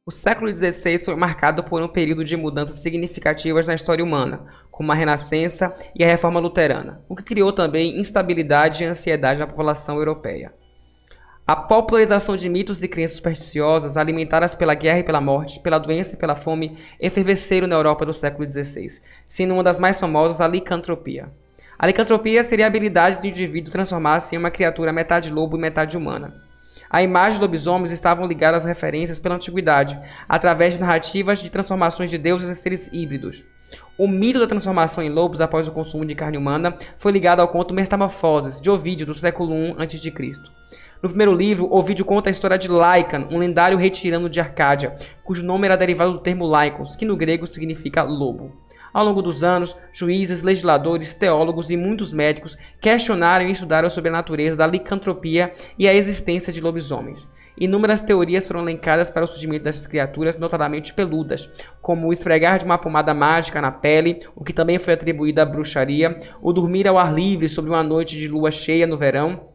O século XVI foi marcado por um período de mudanças significativas na história humana, como a Renascença e a Reforma Luterana, o que criou também instabilidade e ansiedade na população europeia. A popularização de mitos e crenças supersticiosas, alimentadas pela guerra e pela morte, pela doença e pela fome, efervesceram na Europa do século XVI, sendo uma das mais famosas a licantropia. A licantropia seria a habilidade do indivíduo transformar-se em uma criatura metade lobo e metade humana. A imagem de lobisomens estavam ligadas às referências pela antiguidade, através de narrativas de transformações de deuses em seres híbridos. O mito da transformação em lobos após o consumo de carne humana foi ligado ao conto Metamorfoses, de Ovídio, do século I a.C. No primeiro livro, Ovídio conta a história de Lycan, um lendário rei tirano de Arcádia, cujo nome era derivado do termo Lycos, que no grego significa lobo. Ao longo dos anos, juízes, legisladores, teólogos e muitos médicos questionaram e estudaram sobre a natureza da licantropia e a existência de lobisomens. Inúmeras teorias foram elencadas para o surgimento dessas criaturas notadamente peludas, como o esfregar de uma pomada mágica na pele, o que também foi atribuído à bruxaria, o dormir ao ar livre sobre uma noite de lua cheia no verão,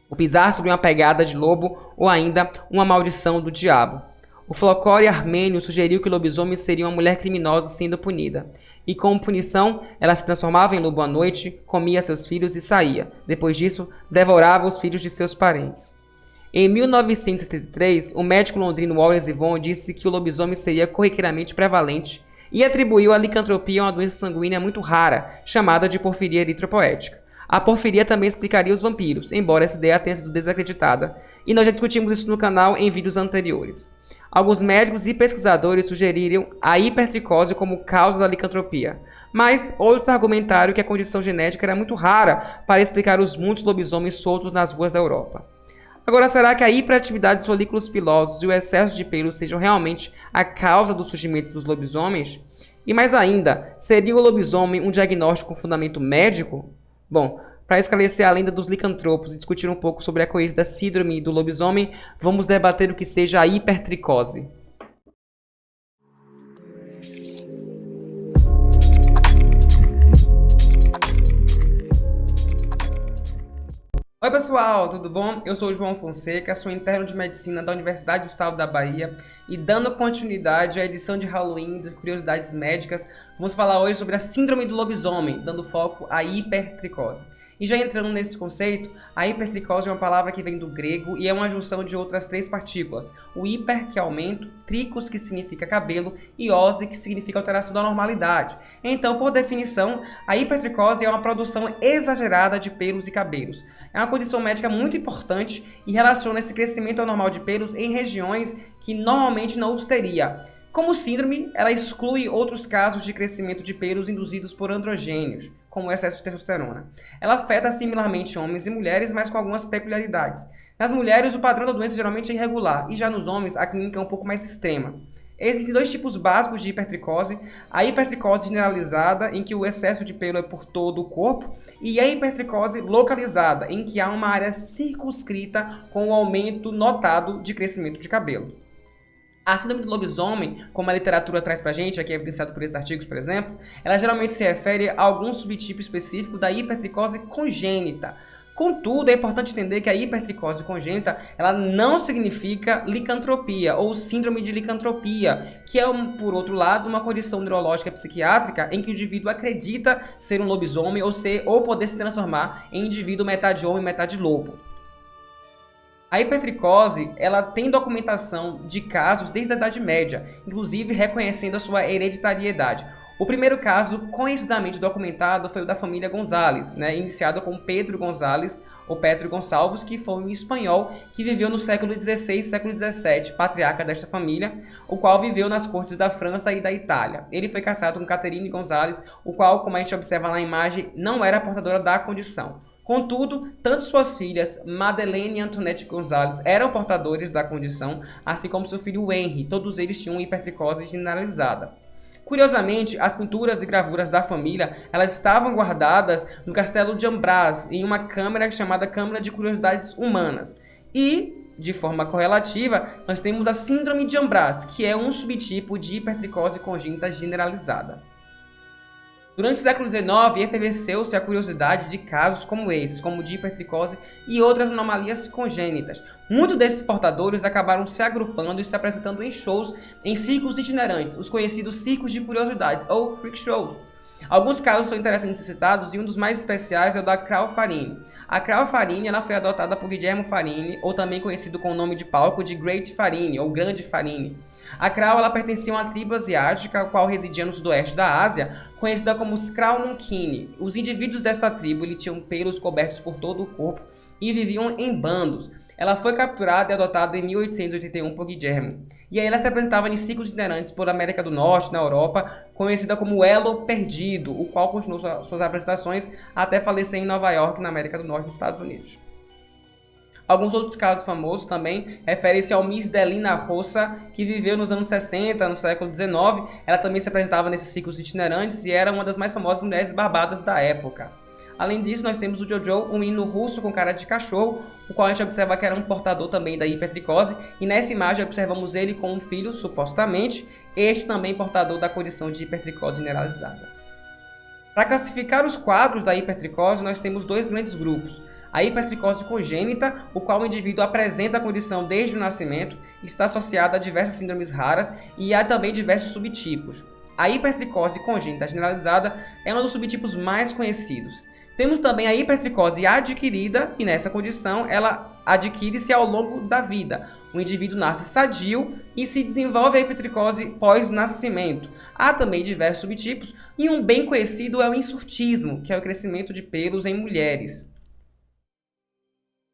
o pisar sobre uma pegada de lobo ou ainda uma maldição do diabo. O folclore armênio sugeriu que o lobisomem seria uma mulher criminosa sendo punida, e como punição, ela se transformava em lobo à noite, comia seus filhos e saía. Depois disso, devorava os filhos de seus parentes. Em 1973, o médico londrino Wallace Vaughan disse que o lobisomem seria corriqueiramente prevalente e atribuiu a licantropia a uma doença sanguínea muito rara, chamada de porfiria eritropoética. A porfiria também explicaria os vampiros, embora essa ideia tenha sido desacreditada, e nós já discutimos isso no canal em vídeos anteriores. Alguns médicos e pesquisadores sugeriram a hipertricose como causa da licantropia, mas outros argumentaram que a condição genética era muito rara para explicar os muitos lobisomens soltos nas ruas da Europa. Agora, será que a hiperatividade dos folículos pilosos e o excesso de pelo sejam realmente a causa do surgimento dos lobisomens? E mais ainda, seria o lobisomem um diagnóstico com fundamento médico? Bom, para esclarecer a lenda dos licantropos e discutir um pouco sobre a conhecida síndrome do lobisomem, vamos debater o que seja a hipertricose. Oi pessoal, tudo bom? Eu sou o João Fonseca, sou interno de medicina da Universidade do Estado da Bahia e dando continuidade à edição de Halloween de curiosidades médicas, vamos falar hoje sobre a síndrome do lobisomem, dando foco à hipertricose. E já entrando nesse conceito, a hipertricose é uma palavra que vem do grego e é uma junção de outras três partículas. O hiper, que é aumento, tricos, que significa cabelo, e ose, que significa alteração da normalidade. Então, por definição, a hipertricose é uma produção exagerada de pelos e cabelos. É uma condição médica muito importante e relaciona esse crescimento anormal de pelos em regiões que normalmente não os teria. Como síndrome, ela exclui outros casos de crescimento de pelos induzidos por androgênios, como o excesso de testosterona. Ela afeta similarmente homens e mulheres, mas com algumas peculiaridades. Nas mulheres, o padrão da doença geralmente é irregular, e já nos homens, a clínica é um pouco mais extrema. Existem dois tipos básicos de hipertricose: a hipertricose generalizada, em que o excesso de pelo é por todo o corpo, e a hipertricose localizada, em que há uma área circunscrita com o aumento notado de crescimento de cabelo. A síndrome do lobisomem, como a literatura traz pra gente, aqui é evidenciado por esses artigos, por exemplo, ela geralmente se refere a algum subtipo específico da hipertricose congênita. Contudo, é importante entender que a hipertricose congênita ela não significa licantropia ou síndrome de licantropia, que é, por outro lado, uma condição neurológica psiquiátrica em que o indivíduo acredita ser um lobisomem ou poder se transformar em indivíduo metade homem, metade lobo. A hipertricose ela tem documentação de casos desde a Idade Média, inclusive reconhecendo a sua hereditariedade. O primeiro caso conhecidamente documentado foi o da família González, iniciado com Pedro González, ou Pedro Gonçalves, que foi um espanhol que viveu no século XVI e século XVII, patriarca desta família, o qual viveu nas cortes da França e da Itália. Ele foi casado com Caterine González, o qual, como a gente observa na imagem, não era portadora da condição. Contudo, tanto suas filhas, Madeleine e Antoinette González, eram portadores da condição, assim como seu filho Henry, todos eles tinham hipertricose generalizada. Curiosamente, as pinturas e gravuras da família, elas estavam guardadas no castelo de Ambras, em uma câmara chamada Câmara de Curiosidades Humanas. E, de forma correlativa, nós temos a síndrome de Ambras, que é um subtipo de hipertricose congênita generalizada. Durante o século XIX, efervesceu-se a curiosidade de casos como esses, como de hipertricose e outras anomalias congênitas. Muitos desses portadores acabaram se agrupando e se apresentando em shows em circos itinerantes, os conhecidos circos de curiosidades, ou freak shows. Alguns casos são interessantes citados e um dos mais especiais é o da Crau Farini. A Crau Farini ela foi adotada por Guillermo Farini, ou também conhecido com o nome de palco de Great Farini, ou Grande Farini. A Crau ela pertencia a uma tribo asiática, a qual residia no sudoeste da Ásia, conhecida como os Crau Nunkini. Os indivíduos desta tribo tinham pelos cobertos por todo o corpo e viviam em bandos. Ela foi capturada e adotada em 1881 por Guillermo. E aí ela se apresentava em ciclos itinerantes por América do Norte, na Europa, conhecida como Elo Perdido, o qual continuou suas apresentações até falecer em Nova York, na América do Norte, nos Estados Unidos. Alguns outros casos famosos também referem-se ao Miss Delina Roça, que viveu nos anos 60, no século XIX. Ela também se apresentava nesses ciclos itinerantes e era uma das mais famosas mulheres barbadas da época. Além disso, nós temos o Jojo, um menino russo com cara de cachorro, o qual a gente observa que era um portador também da hipertricose, e nessa imagem observamos ele com um filho, supostamente, este também portador da condição de hipertricose generalizada. Para classificar os quadros da hipertricose, nós temos dois grandes grupos. A hipertricose congênita, o qual o indivíduo apresenta a condição desde o nascimento, está associada a diversas síndromes raras e há também diversos subtipos. A hipertricose congênita generalizada é um dos subtipos mais conhecidos. Temos também a hipertricose adquirida, e nessa condição ela adquire-se ao longo da vida. O indivíduo nasce sadio e se desenvolve a hipertricose pós-nascimento. Há também diversos subtipos e um bem conhecido é o insurtismo, que é o crescimento de pelos em mulheres.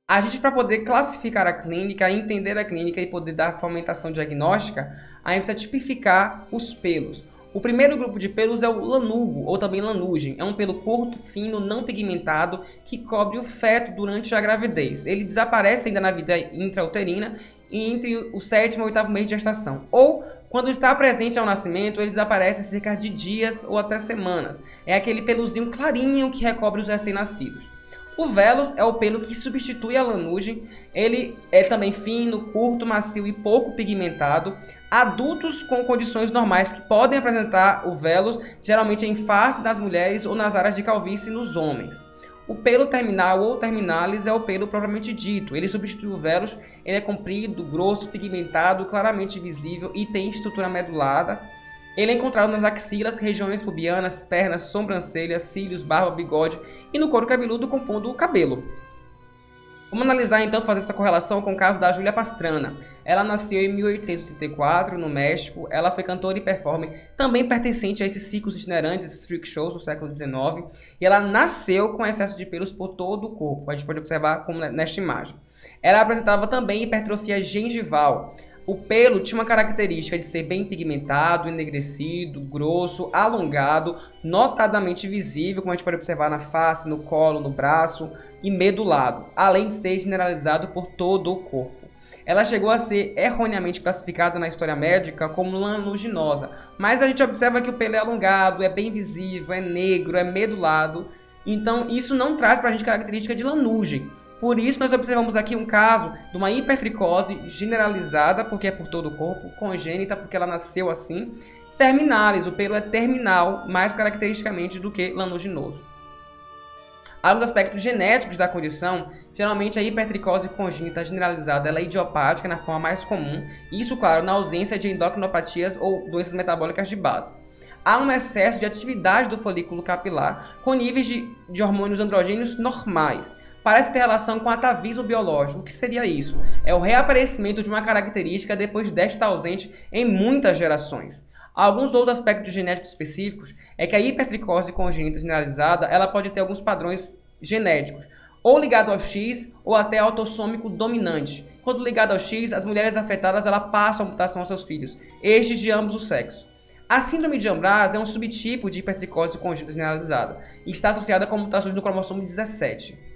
A gente, para poder classificar a clínica, entender a clínica e poder dar fomentação diagnóstica, a gente precisa tipificar os pelos. O primeiro grupo de pelos é o lanugo, ou também lanugem. É um pelo curto, fino, não pigmentado, que cobre o feto durante a gravidez. Ele desaparece ainda na vida intrauterina e entre o 7º e o 8º mês de gestação. Ou, quando está presente ao nascimento, ele desaparece em cerca de dias ou até semanas. É aquele peluzinho clarinho que recobre os recém-nascidos. O vellus é o pelo que substitui a lanugem. Ele é também fino, curto, macio e pouco pigmentado. Adultos com condições normais que podem apresentar o vellus, geralmente em face das mulheres ou nas áreas de calvície nos homens. O pelo terminal ou terminalis é o pelo propriamente dito. Ele substitui o vellus, ele é comprido, grosso, pigmentado, claramente visível e tem estrutura medulada. Ele é encontrado nas axilas, regiões pubianas, pernas, sobrancelhas, cílios, barba, bigode e no couro cabeludo compondo o cabelo. Vamos analisar então, fazer essa correlação com o caso da Júlia Pastrana. Ela nasceu em 1834 no México, ela foi cantora e performer, também pertencente a esses ciclos itinerantes, esses freak shows do século XIX, e ela nasceu com excesso de pelos por todo o corpo, a gente pode observar como nesta imagem. Ela apresentava também hipertrofia gengival. O pelo tinha uma característica de ser bem pigmentado, enegrecido, grosso, alongado, notadamente visível, como a gente pode observar na face, no colo, no braço, e medulado, além de ser generalizado por todo o corpo. Ela chegou a ser erroneamente classificada na história médica como lanuginosa, mas a gente observa que o pelo é alongado, é bem visível, é negro, é medulado, então isso não traz para a gente característica de lanugem. Por isso, nós observamos aqui um caso de uma hipertricose generalizada, porque é por todo o corpo, congênita, porque ela nasceu assim, terminalis, o pelo é terminal, mais caracteristicamente do que lanuginoso. Alguns aspectos genéticos da condição, geralmente a hipertricose congênita generalizada ela é idiopática na forma mais comum, isso, claro, na ausência de endocrinopatias ou doenças metabólicas de base. Há um excesso de atividade do folículo capilar com níveis de hormônios androgênios normais. Parece ter relação com atavismo biológico. O que seria isso? É o reaparecimento de uma característica depois desta estar ausente em muitas gerações. Alguns outros aspectos genéticos específicos é que a hipertricose congênita generalizada ela pode ter alguns padrões genéticos, ou ligado ao X ou até autossômico dominante. Quando ligado ao X, as mulheres afetadas ela passam a mutação aos seus filhos, estes de ambos os sexos. A síndrome de Ambras é um subtipo de hipertricose congênita generalizada e está associada com mutações no cromossomo 17.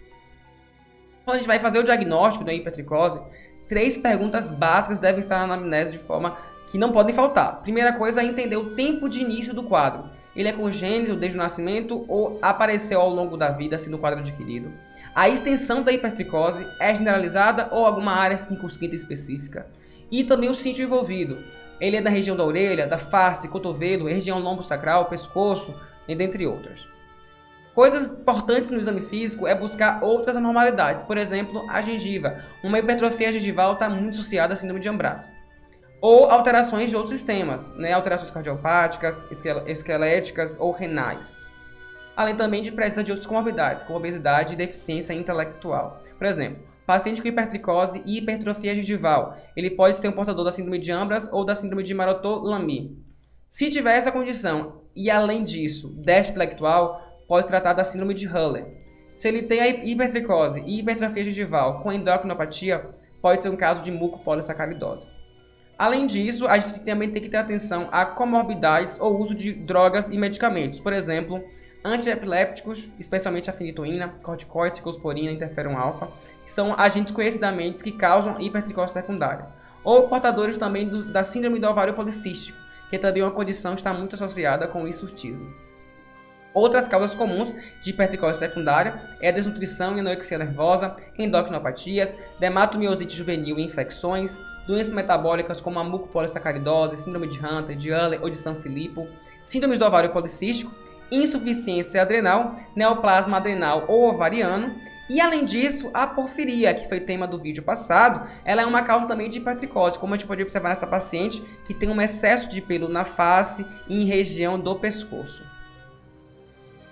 Quando a gente vai fazer o diagnóstico da hipertricose, 3 perguntas básicas devem estar na anamnese de forma que não podem faltar. Primeira coisa é entender o tempo de início do quadro. Ele é congênito desde o nascimento ou apareceu ao longo da vida, assim, no quadro adquirido. A extensão da hipertricose é generalizada ou alguma área circunscrita específica. E também o sítio envolvido. Ele é da região da orelha, da face, cotovelo, região lombosacral, pescoço, dentre outras. Coisas importantes no exame físico é buscar outras anormalidades, por exemplo, a gengiva. Uma hipertrofia gengival está muito associada à síndrome de Ambras. Ou alterações de outros sistemas, né? Alterações cardiopáticas, esqueléticas ou renais. Além também de presença de outras comorbidades, como obesidade e deficiência intelectual. Por exemplo, paciente com hipertricose e hipertrofia gengival, ele pode ser um portador da síndrome de Ambras ou da síndrome de Maroteau-Lamy. Se tiver essa condição e, além disso, déficit intelectual, pode tratar da síndrome de Hurler. Se ele tem a hipertricose e hipertrofia gengival com endocrinopatia, pode ser um caso de mucopolissacaridose. Além disso, a gente também tem que ter atenção a comorbidades ou uso de drogas e medicamentos. Por exemplo, antiepilépticos, especialmente a fenitoína, corticoides, ciclosporina, interferon-alfa, que são agentes conhecidamente que causam hipertricose secundária. Ou portadores também da síndrome do ovário policístico, que também é uma condição que está muito associada com o hirsutismo. Outras causas comuns de hipertricose secundária é a desnutrição e anorexia nervosa, endocrinopatias, dermatomiosite juvenil e infecções, doenças metabólicas como a mucopolissacaridose, síndrome de Hunter, de Hurler ou de Sanfilippo, síndromes do ovário policístico, insuficiência adrenal, neoplasma adrenal ou ovariano, e além disso, a porfiria, que foi tema do vídeo passado, ela é uma causa também de hipertricose, como a gente pode observar nessa paciente que tem um excesso de pelo na face e em região do pescoço.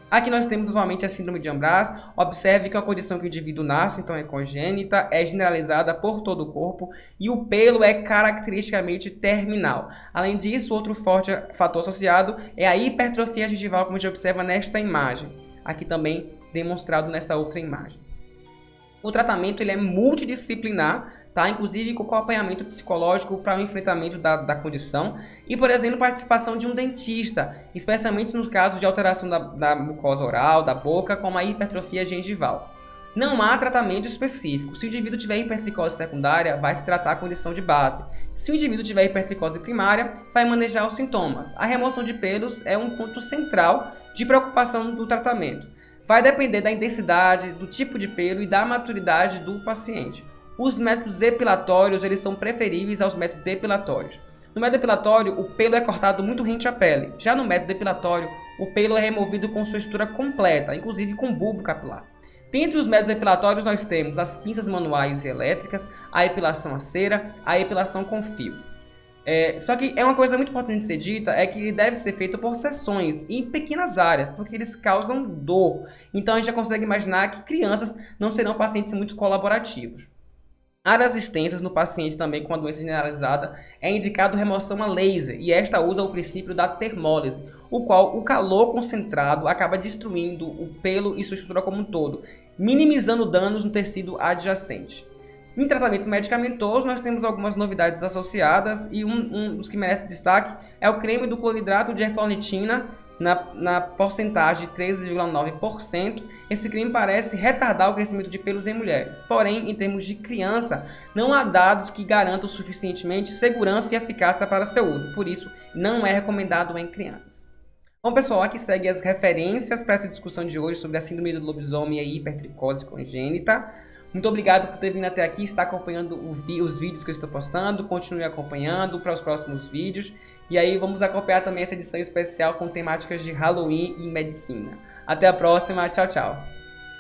Aqui nós temos novamente a síndrome de Ambras. Observe que é uma condição que o indivíduo nasce, então é congênita, é generalizada por todo o corpo e o pelo é caracteristicamente terminal. Além disso, outro forte fator associado é a hipertrofia gengival, como a gente observa nesta imagem. Aqui também demonstrado nesta outra imagem. O tratamento ele é multidisciplinar, tá? Inclusive com acompanhamento psicológico para o enfrentamento da condição e, por exemplo, participação de um dentista, especialmente nos casos de alteração da mucosa oral, da boca, como a hipertrofia gengival. Não há tratamento específico. Se o indivíduo tiver hipertricose secundária, vai se tratar a condição de base. Se o indivíduo tiver hipertricose primária, vai manejar os sintomas. A remoção de pelos é um ponto central de preocupação do tratamento. Vai depender da intensidade, do tipo de pelo e da maturidade do paciente. Os métodos epilatórios eles são preferíveis aos métodos depilatórios. No método depilatório, o pelo é cortado muito rente à pele. Já no método depilatório, o pelo é removido com sua estrutura completa, inclusive com bulbo capilar. Dentre os métodos epilatórios, nós temos as pinças manuais e elétricas, a epilação a cera, a epilação com fio. Só que é uma coisa muito importante de ser dita, é que ele deve ser feito por sessões, em pequenas áreas, porque eles causam dor. Então a gente já consegue imaginar que crianças não serão pacientes muito colaborativos. Áreas extensas no paciente também com a doença generalizada é indicado remoção a laser e esta usa o princípio da termólise, o qual o calor concentrado acaba destruindo o pelo e sua estrutura como um todo, minimizando danos no tecido adjacente. Em tratamento medicamentoso, nós temos algumas novidades associadas e um dos que merece destaque é o creme do cloridrato de eflornitina na porcentagem de 13,9%. Esse creme parece retardar o crescimento de pelos em mulheres. Porém, em termos de criança, não há dados que garantam suficientemente segurança e eficácia para seu uso. Por isso, não é recomendado em crianças. Bom, pessoal, aqui segue as referências para essa discussão de hoje sobre a síndrome do lobisomem e hipertricose congênita. Muito obrigado por ter vindo até aqui e estar acompanhando os vídeos que eu estou postando. Continue acompanhando para os próximos vídeos. E aí vamos acompanhar também essa edição especial com temáticas de Halloween e medicina. Até a próxima. Tchau, tchau.